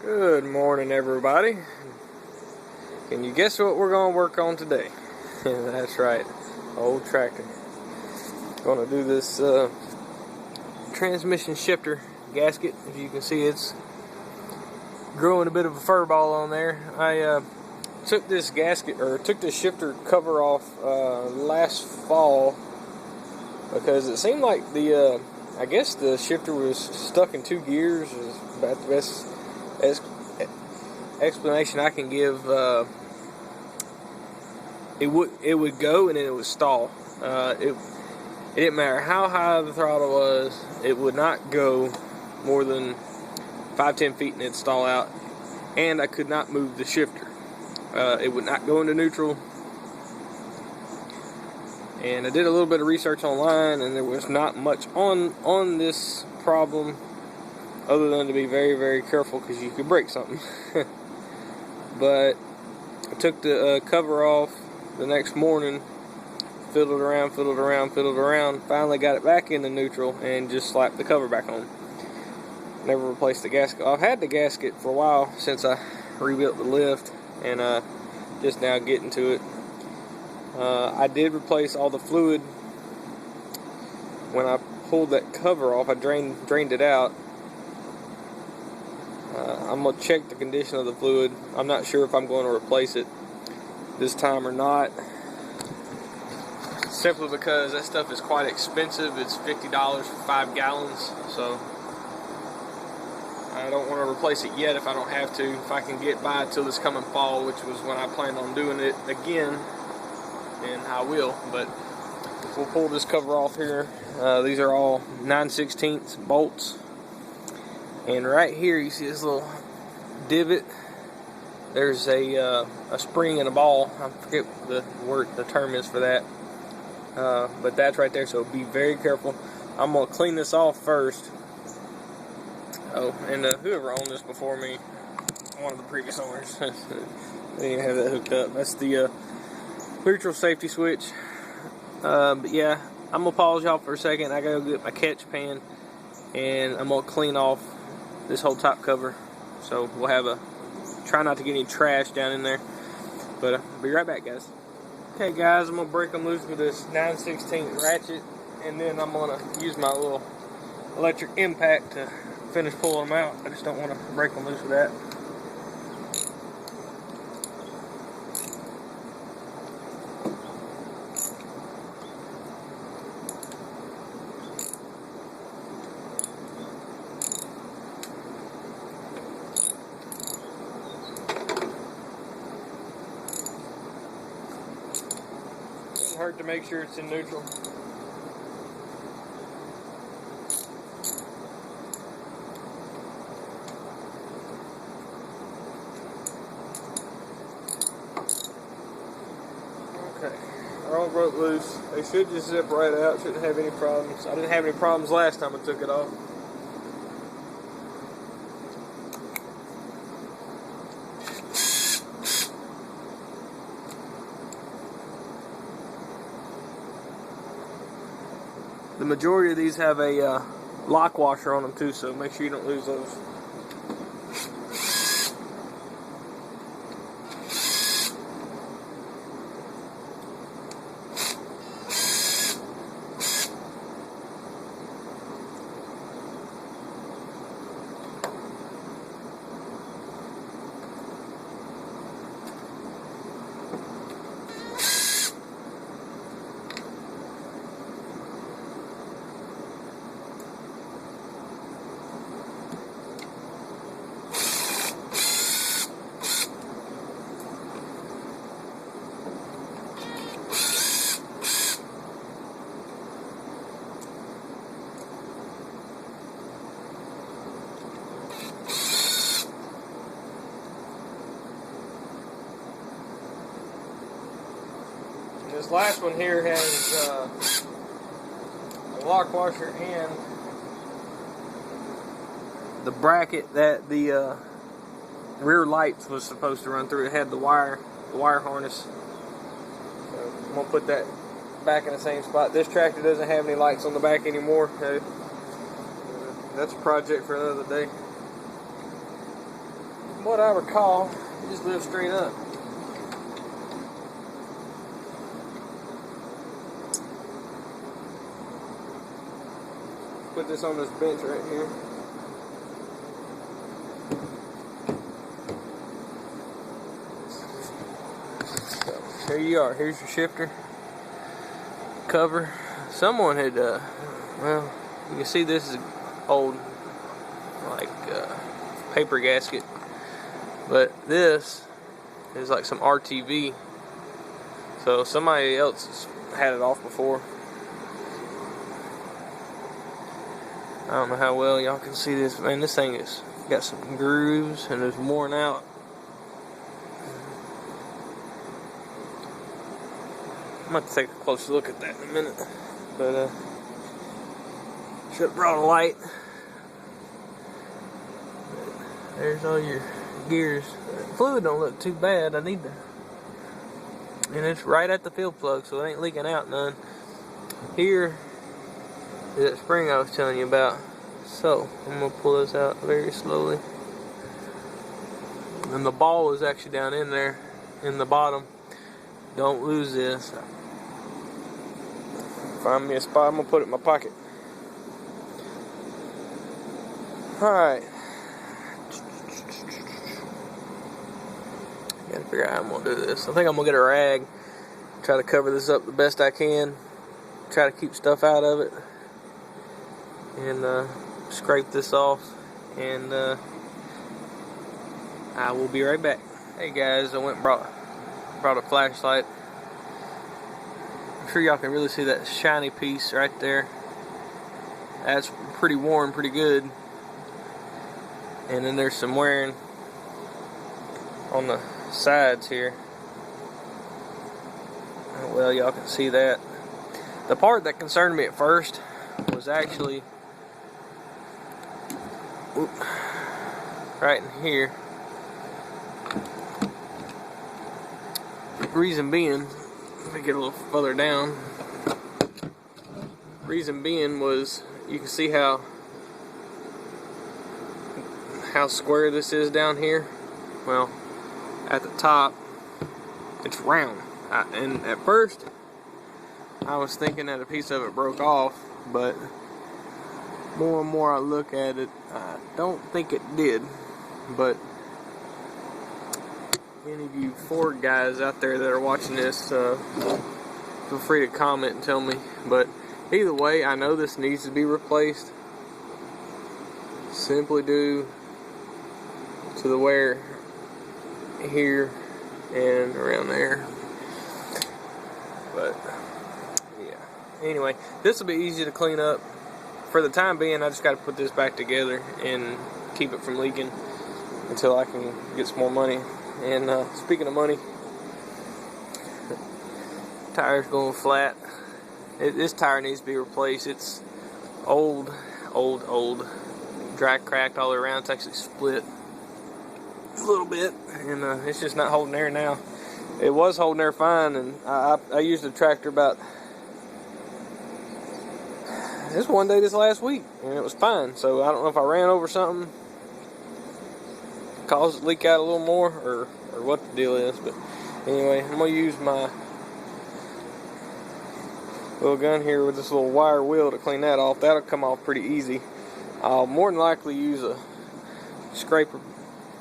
Good morning, everybody. Can you guess what we're going to work on today? That's right, old tractor. Going to do this transmission shifter gasket. As you can see, it's growing a bit of a fur ball on there. I took this gasket, or took this shifter cover off last fall because it seemed like the I guess the shifter was stuck in two gears. Is about the best explanation I can give. It would go and then it would stall. It didn't matter how high the throttle was, it would not go more than 5-10 feet and it'd stall out. And I could not move the shifter. It would not go into neutral. And I did a little bit of research online, and there was not much on this problem other than to be very, very careful because you could break something. But I took the cover off the next morning, fiddled around, finally got it back into neutral and just slapped the cover back on. Never replaced the gasket. I've had the gasket for a while since I rebuilt the lift, and just now getting to it. I did replace all the fluid. When I pulled that cover off, I drained it out. I'm going to check the condition of the fluid. I'm not sure if I'm going to replace it this time or not, simply because that stuff is quite expensive. It's $50 for 5 gallons, so I don't want to replace it yet if I don't have to. If I can get by till this coming fall, which was when I planned on doing it again, then I will. But we'll pull this cover off here. These are all 9/16 bolts. And right here you see this little divot. There's a spring and a ball. I forget the term is for that. But that's right there, so be very careful. I'm going to clean this off first. Oh, and whoever owned this before me, one of the previous owners, they didn't even have that hooked up. That's the neutral safety switch. But yeah, I'm going to pause y'all for a second. I got to go get my catch pan, and I'm going to clean off this whole top cover. So we'll have try not to get any trash down in there. But I'll be right back, guys. Okay, guys, I'm going to break them loose with this 9/16 ratchet, and then I'm going to use my little electric impact to finish pulling them out. I just don't want to break them loose with that. Doesn't hurt to make sure it's in neutral. Okay, they're all broke loose. They should just zip right out. Shouldn't have any problems. I didn't have any problems last time I took it off. The majority of these have a lock washer on them too, so make sure you don't lose those. This last one here has a lock washer and the bracket that the rear lights was supposed to run through. It had the wire harness. So I'm gonna put that back in the same spot. This tractor doesn't have any lights on the back anymore. That's a project for another day. what I recall, you just lift straight up. Put this on this bench right here. So, here you are. Here's your shifter cover. Someone had, well, you can see this is old, like, paper gasket. But this is like some RTV. So somebody else has had it off before. I don't know how well y'all can see this. Man, this thing is got some grooves and it's worn out. I'm going to take a closer look at that in a minute. But, should have brought a light. There's all your gears. The fluid don't look too bad. I need to. And it's right at the field plug, so it ain't leaking out none. Here is that spring I was telling you about. So, I'm going to pull this out very slowly. And the ball is actually down in there, in the bottom. Don't lose this. Find me a spot, I'm going to put it in my pocket. Alright. Gotta figure out how I'm going to do this. I think I'm going to get a rag. Try to cover this up the best I can. Try to keep stuff out of it. And scrape this off. And I will be right back. Hey guys, I went and brought a flashlight. I'm sure y'all can really see that shiny piece right there. That's pretty worn, pretty good. And then there's some wearing on the sides here. Well, y'all can see that. The part that concerned me at first was actually right in here. Reason being, let me get a little further down. Reason being was, you can see how square this is down here. Well, at the top, it's round. And at first, I was thinking that a piece of it broke off, but more and more I look at it, I don't think it did. But any of you Ford guys out there that are watching this, feel free to comment and tell me. But either way, I know this needs to be replaced, simply due to the wear here and around there. But yeah, anyway, this will be easy to clean up. For the time being, I just got to put this back together and keep it from leaking until I can get some more money. And speaking of money, tire's going flat. This tire needs to be replaced. It's old, dry, cracked all the way around. It's actually split a little bit, and it's just not holding air now. It was holding air fine, and I used the tractor about this one day this last week, and it was fine. So I don't know if I ran over something, caused it to leak out a little more, or what the deal is. But anyway, I'm gonna use my little gun here with this little wire wheel to clean that off. That'll come off pretty easy. I'll more than likely use a scraper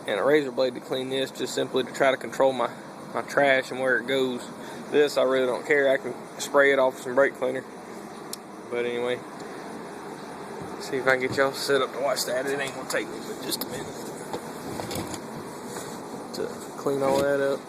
and a razor blade to clean this, just simply to try to control my trash and where it goes. This I really don't care. I can spray it off with some brake cleaner. But anyway, see if I can get y'all set up to watch that. It ain't gonna take me but just a minute to clean all that up.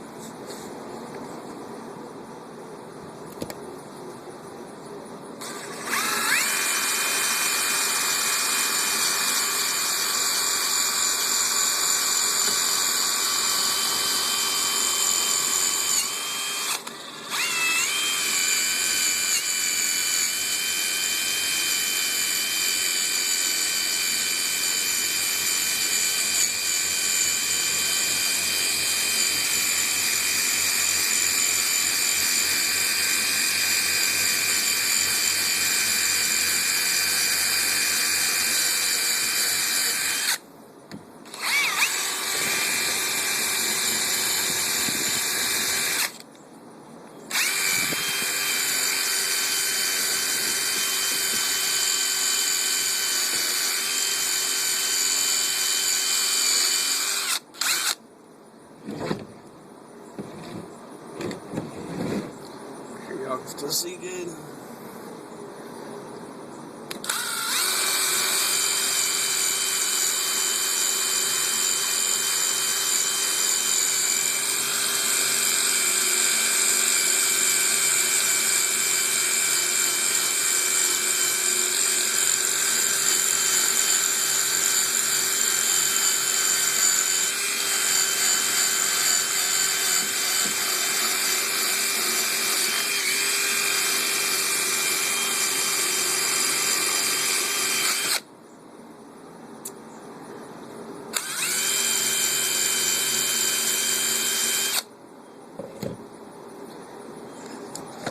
see good.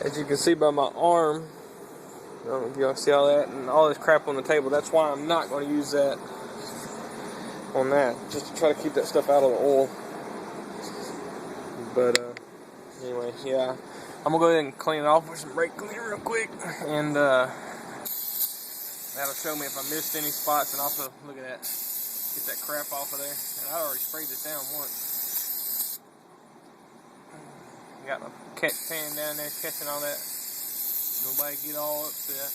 As you can see by my arm, I don't know if y'all see all that and all this crap on the table. That's why I'm not going to use that on that, just to try to keep that stuff out of the oil. But anyway, yeah, I'm gonna go ahead and clean it off with some brake cleaner real quick, and that'll show me if I missed any spots. And also, look at that, get that crap off of there. And I already sprayed this down once. Got my catch pan down there catching all that. Nobody get all upset.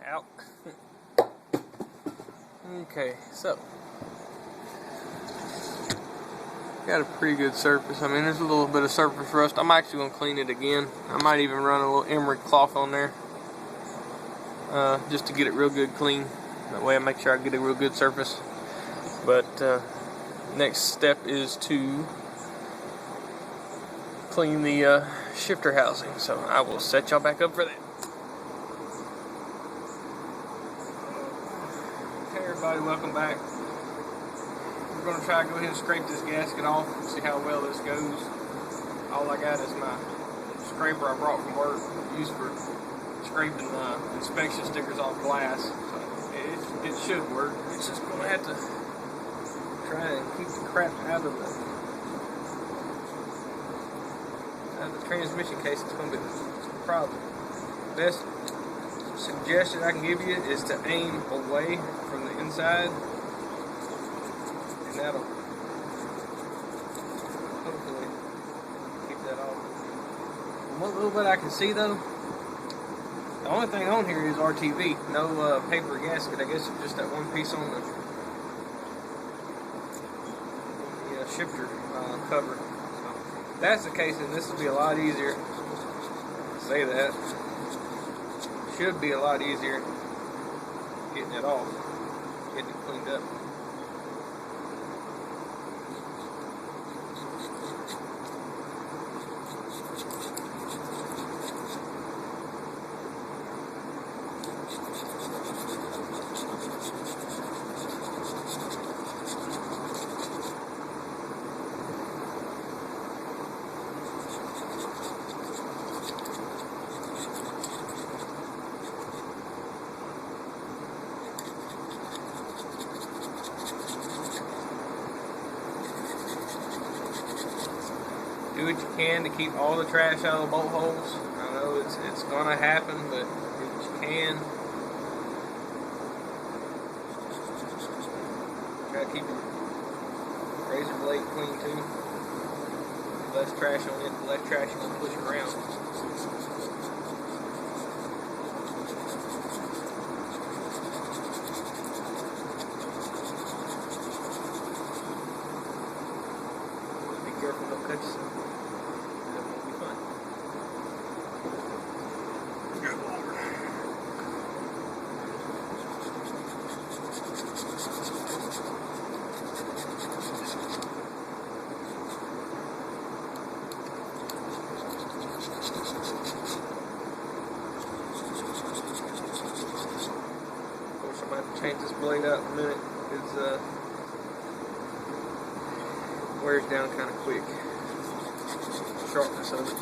Out. Okay, so got a pretty good surface. I mean, there's a little bit of surface rust. I'm actually going to clean it again. I might even run a little emery cloth on there just to get it real good clean. That way I make sure I get a real good surface. But next step is to clean the shifter housing. So I will set y'all back up for that. Everybody, welcome back. We're going to try to go ahead and scrape this gasket off and see how well this goes. All I got is my scraper I brought from work, used for scraping inspection stickers off glass. So it should work. It's just going to have to try and keep the crap out of the transmission case. It's going to be a problem. Best suggestion I can give you is to aim away from the inside, and that'll hopefully keep that off. From what little bit I can see though, the only thing on here is RTV, no paper gasket. I guess it's just that one piece on the shifter cover. So if that's the case, then this will be a lot easier. I say that. Should be a lot easier getting it off, getting it cleaned up. Do what you can to keep all the trash out of the bolt holes. I know it's gonna happen, but do what you can. Try to keep your razor blade clean too. The less trash on it, the less trash you're gonna push around. Be careful, don't cut yourself. Change this blade out in a minute. It's wears down kind of quick. Sharpness of it.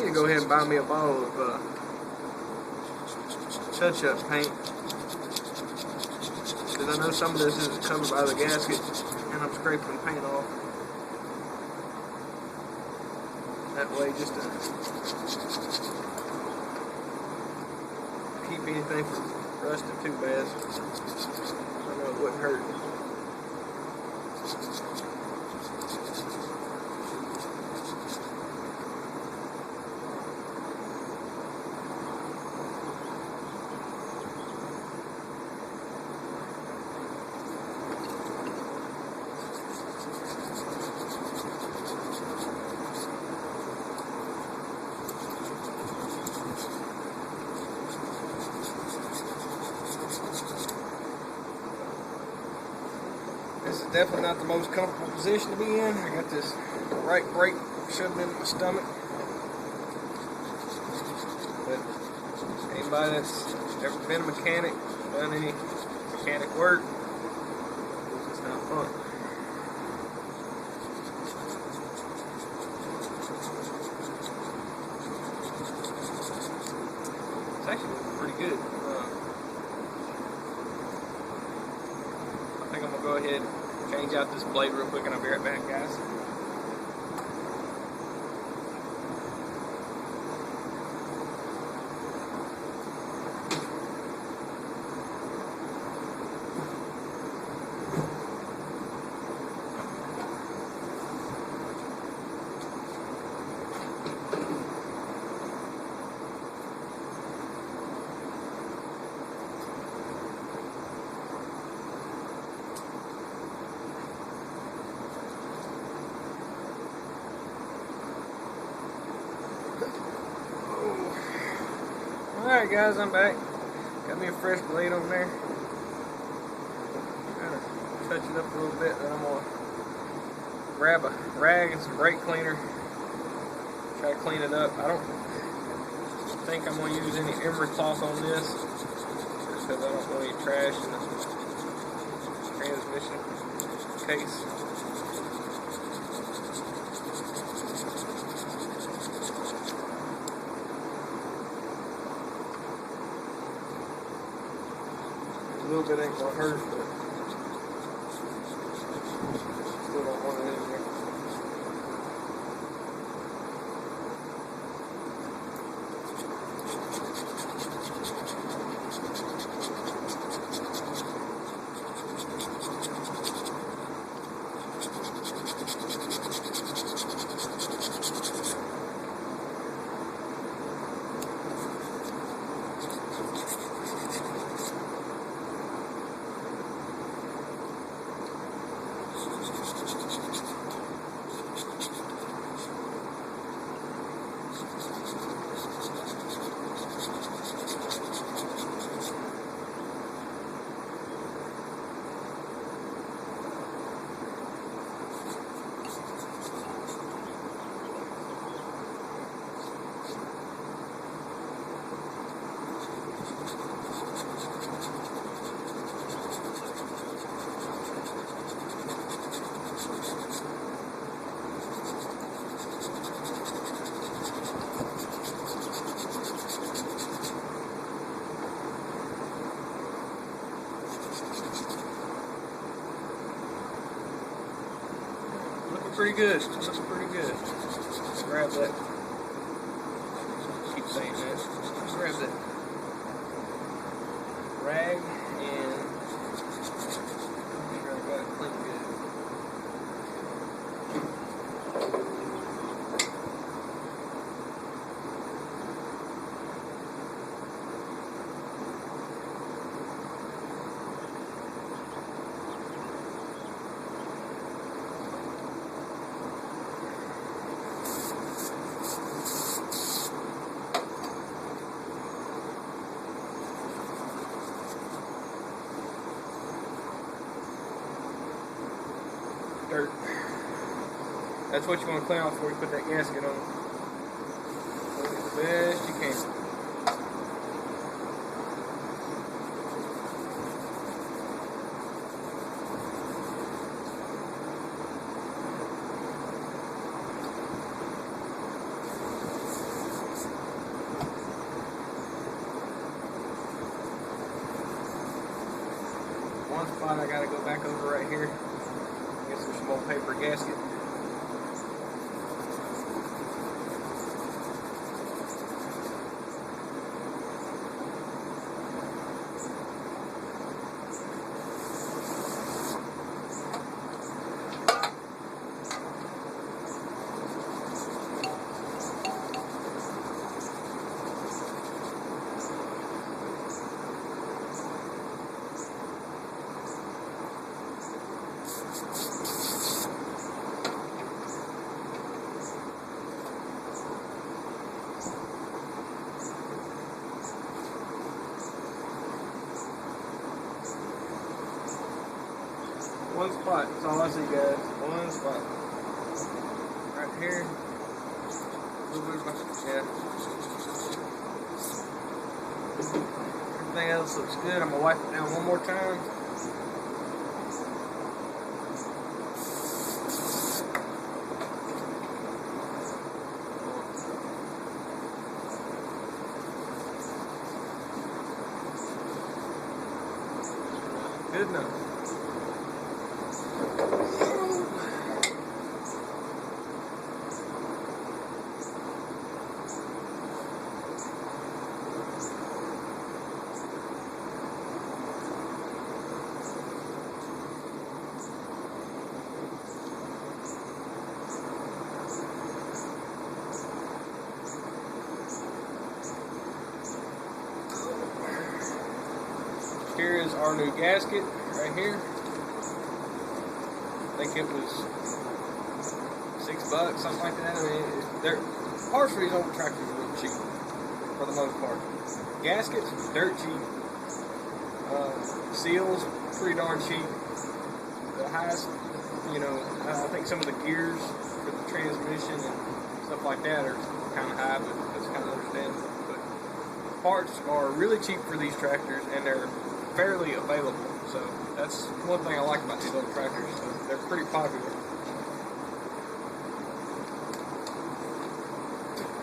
need to go ahead and buy me a bottle of touch-up paint, because I know some of this isn't covered by the gasket, and I'm scraping the paint off. That way, just to keep anything from rusting too bad. I know it wouldn't hurt. This is definitely not the most comfortable position to be in. I got this right brake shoved into my stomach. But anybody that's ever been a mechanic, done any mechanic work, it's not fun. It's actually looking pretty good. I think I'm going to go ahead and change out this blade real quick, and I'll be right back, guys. Alright guys, I'm back. Got me a fresh blade on there. Kind of touch it up a little bit, then I'm going to grab a rag and some brake cleaner. Try to clean it up. I don't think I'm going to use any emery cloth on this, because I don't want any trash in the transmission case. A little bit ain't gonna hurt, but still don't want it in there. Pretty good. Looks pretty good. Let's grab that. Keep saying that. Let's grab that rag and make sure I got it clean good. Dirt. That's what you want to clean off before you put that gasket on. Do it the best you can. spot I gotta go back over right here. I guess there's some old paper gasket. One spot, that's all I see, guys. One spot. Right here. Yeah. Everything else looks good. I'm gonna wipe it down one more time. Good enough. Here is our new gasket right here. I think it was $6, something like that. I mean, parts for these old tractors are really cheap for the most part. Gaskets, dirt cheap. Seals, pretty darn cheap. The highest, I think some of the gears for the transmission and stuff like that are kind of high, but that's kind of understandable. But parts are really cheap for these tractors, and they're fairly available, so that's one thing I like about these old tractors. So they're pretty popular.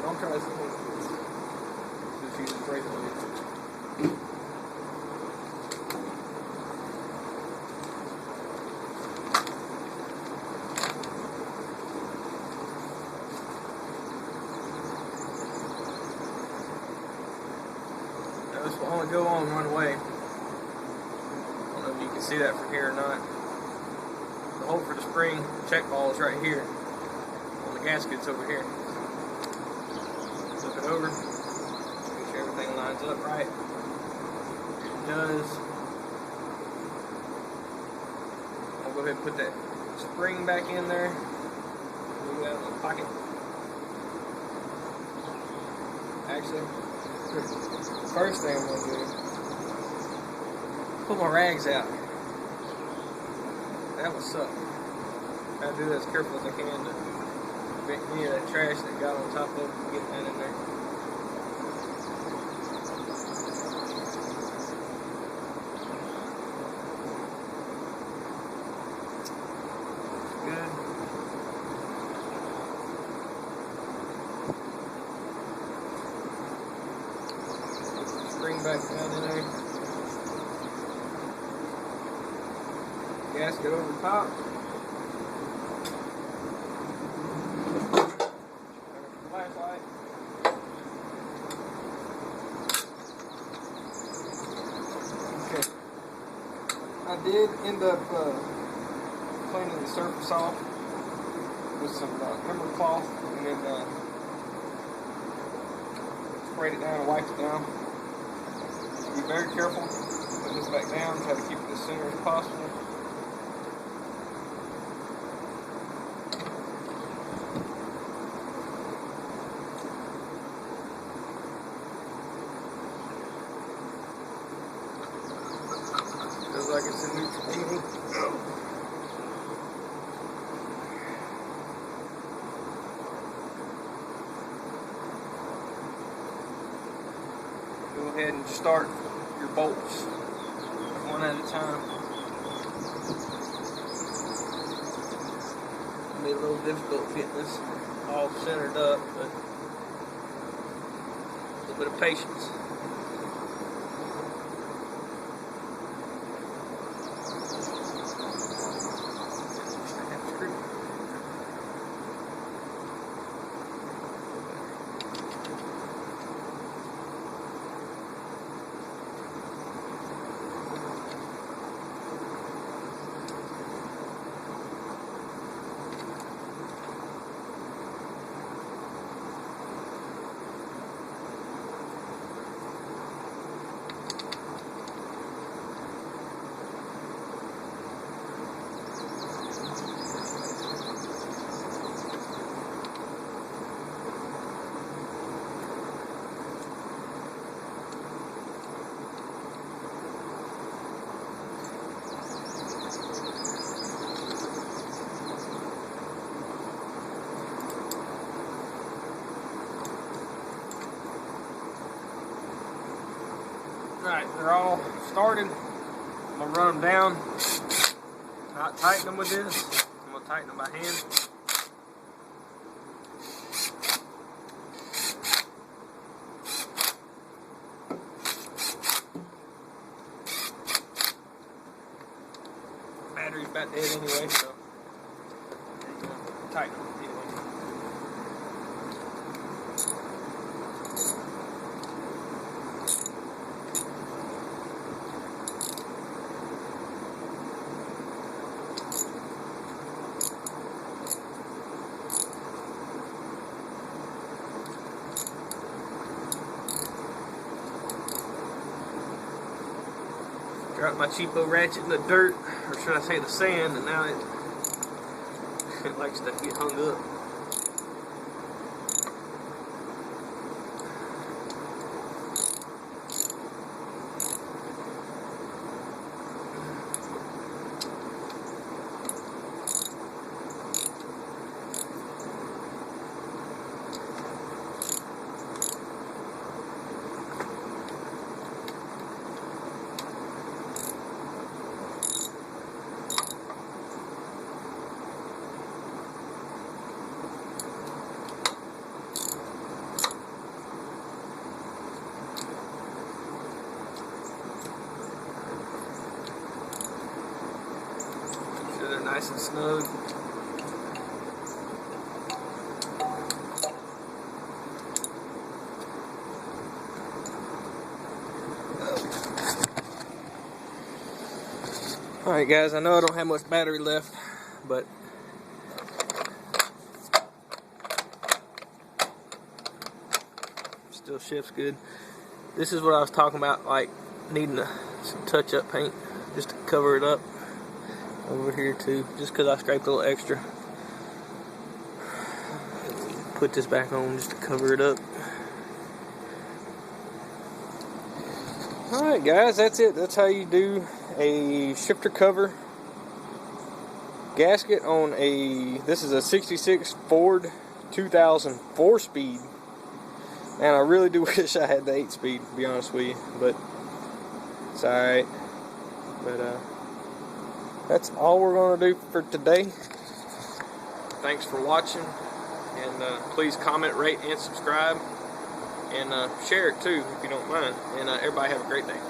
Don't try this at home. Just use the razor blade. Now this will only go on one way. You can see that from here or not. The hole for the spring check ball is right here. Well, the gasket's over here. Flip it over. Make sure everything lines up right. It does. I'll go ahead and put that spring back in there. Move that in the pocket. Actually, the first thing I'm going to do, pull my rags out. That would suck. I do that as careful as I can to prevent any of that trash that got on top of it from getting that in there. Good. Spring back down in there. Gasket over the top. Flashlight. Okay. I did end up cleaning the surface off with some hammer cloth, and then sprayed it down and wiped it down. Be very careful. Put this back down. Try to keep it as center as possible. Feels like it's in neutral to me. Go ahead and start your bolts one at a time. It'll be a little difficult getting this all centered up, but a little bit of patience. Alright, they're all started. I'm going to run them down. Not tighten them with this. I'm going to tighten them by hand. Battery's about dead anyway, so tighten them anyway. Dropped my cheapo ratchet in the dirt, or should I say the sand, and now it likes to get hung up. They're nice and snug. Alright guys, I know I don't have much battery left, but still shifts good. This is what I was talking about, like needing some touch-up paint just to cover it up. Over here too, just because I scraped a little extra. Put this back on just to cover it up. Alright guys, that's it. That's how you do a shifter cover gasket on this is a 66 Ford 2004 speed. And I really do wish I had the 8 speed, to be honest with you, but it's alright. But that's all we're going to do for today. Thanks for watching, and please comment, rate, and subscribe, and share it too if you don't mind. And everybody have a great day.